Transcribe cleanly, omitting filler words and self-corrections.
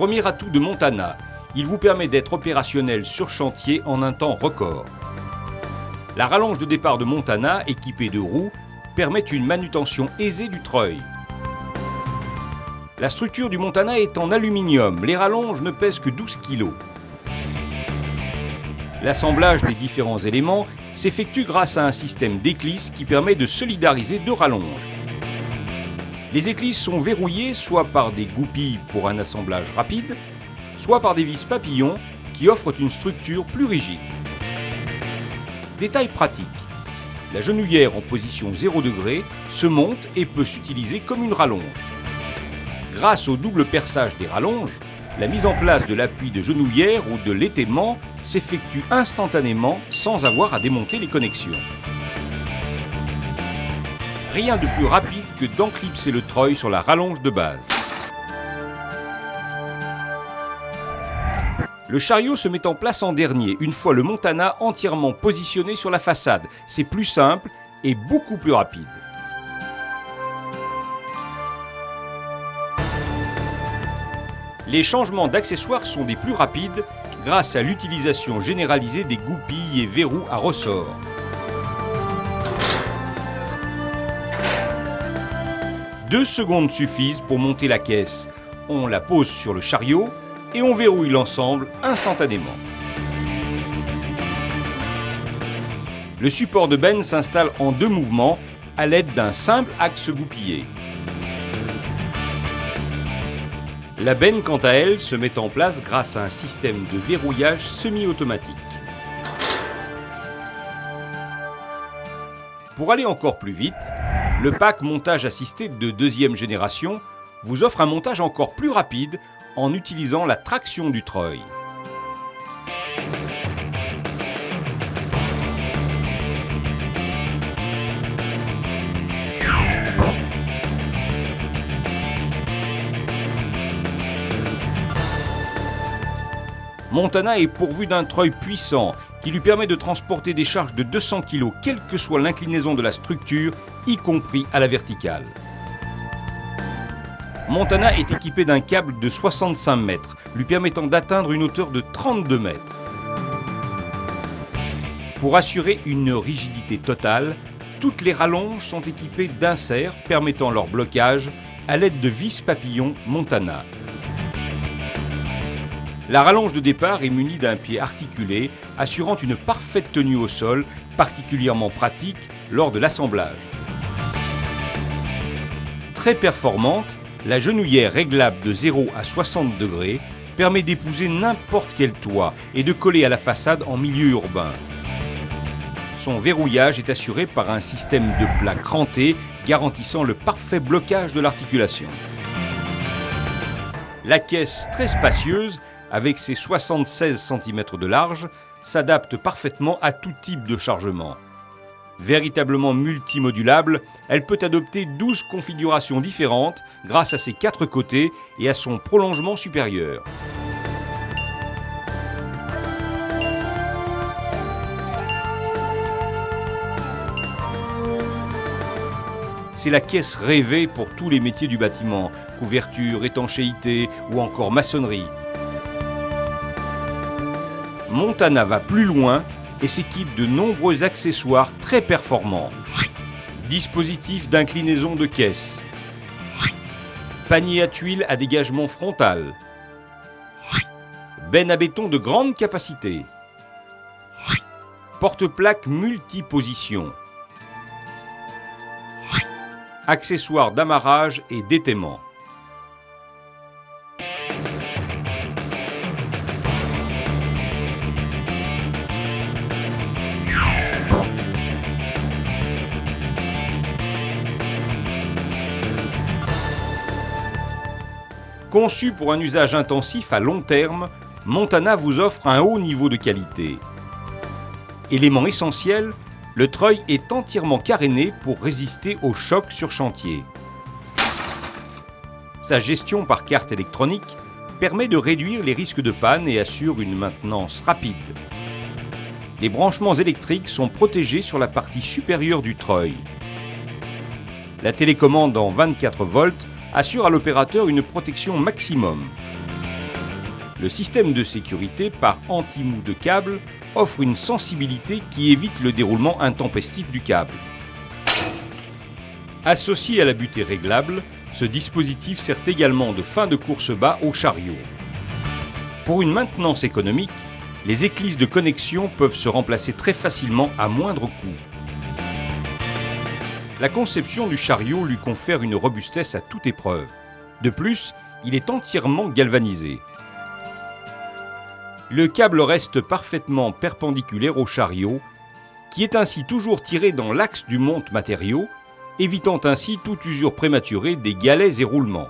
Premier atout de Montana, il vous permet d'être opérationnel sur chantier en un temps record. La rallonge de départ de Montana, équipée de roues, permet une manutention aisée du treuil. La structure du Montana est en aluminium, les rallonges ne pèsent que 12 kg. L'assemblage des différents éléments s'effectue grâce à un système d'éclisses qui permet de solidariser deux rallonges. Les éclisses sont verrouillées soit par des goupilles pour un assemblage rapide, soit par des vis papillons qui offrent une structure plus rigide. Détail pratique, la genouillère en position 0 degré se monte et peut s'utiliser comme une rallonge. Grâce au double perçage des rallonges, la mise en place de l'appui de genouillère ou de l'étaiement s'effectue instantanément sans avoir à démonter les connexions. Rien de plus rapide que d'enclipser le treuil sur la rallonge de base. Le chariot se met en place en dernier, une fois le Montana entièrement positionné sur la façade. C'est plus simple et beaucoup plus rapide. Les changements d'accessoires sont des plus rapides grâce à l'utilisation généralisée des goupilles et verrous à ressort. Deux secondes suffisent pour monter la caisse. On la pose sur le chariot et on verrouille l'ensemble instantanément. Le support de benne s'installe en deux mouvements à l'aide d'un simple axe goupillé. La benne, quant à elle, se met en place grâce à un système de verrouillage semi-automatique. Pour aller encore plus vite, le pack montage assisté de deuxième génération vous offre un montage encore plus rapide en utilisant la traction du treuil. Montana est pourvu d'un treuil puissant qui lui permet de transporter des charges de 200 kg, quelle que soit l'inclinaison de la structure, y compris à la verticale. Montana est équipé d'un câble de 65 mètres, lui permettant d'atteindre une hauteur de 32 mètres. Pour assurer une rigidité totale, toutes les rallonges sont équipées d'inserts permettant leur blocage à l'aide de vis papillons Montana. La rallonge de départ est munie d'un pied articulé, assurant une parfaite tenue au sol, particulièrement pratique lors de l'assemblage. Très performante, la genouillère réglable de 0 à 60 degrés permet d'épouser n'importe quel toit et de coller à la façade en milieu urbain. Son verrouillage est assuré par un système de plat cranté garantissant le parfait blocage de l'articulation. La caisse très spacieuse, avec ses 76 cm de large, s'adapte parfaitement à tout type de chargement. Véritablement multimodulable, elle peut adopter 12 configurations différentes grâce à ses 4 côtés et à son prolongement supérieur. C'est la caisse rêvée pour tous les métiers du bâtiment, couverture, étanchéité ou encore maçonnerie. Montana va plus loin et s'équipe de nombreux accessoires très performants. Dispositif d'inclinaison de caisse, panier à tuiles à dégagement frontal, benne à béton de grande capacité, porte-plaque multiposition, accessoires d'amarrage et d'étaiement. Conçu pour un usage intensif à long terme, Montana vous offre un haut niveau de qualité. Élément essentiel, le treuil est entièrement caréné pour résister aux chocs sur chantier. Sa gestion par carte électronique permet de réduire les risques de panne et assure une maintenance rapide. Les branchements électriques sont protégés sur la partie supérieure du treuil. La télécommande en 24 volts assure à l'opérateur une protection maximum. Le système de sécurité par anti-mou de câble offre une sensibilité qui évite le déroulement intempestif du câble. Associé à la butée réglable, ce dispositif sert également de fin de course bas au chariot. Pour une maintenance économique, les éclisses de connexion peuvent se remplacer très facilement à moindre coût. La conception du chariot lui confère une robustesse à toute épreuve. De plus, il est entièrement galvanisé. Le câble reste parfaitement perpendiculaire au chariot, qui est ainsi toujours tiré dans l'axe du monte-matériau, évitant ainsi toute usure prématurée des galets et roulements.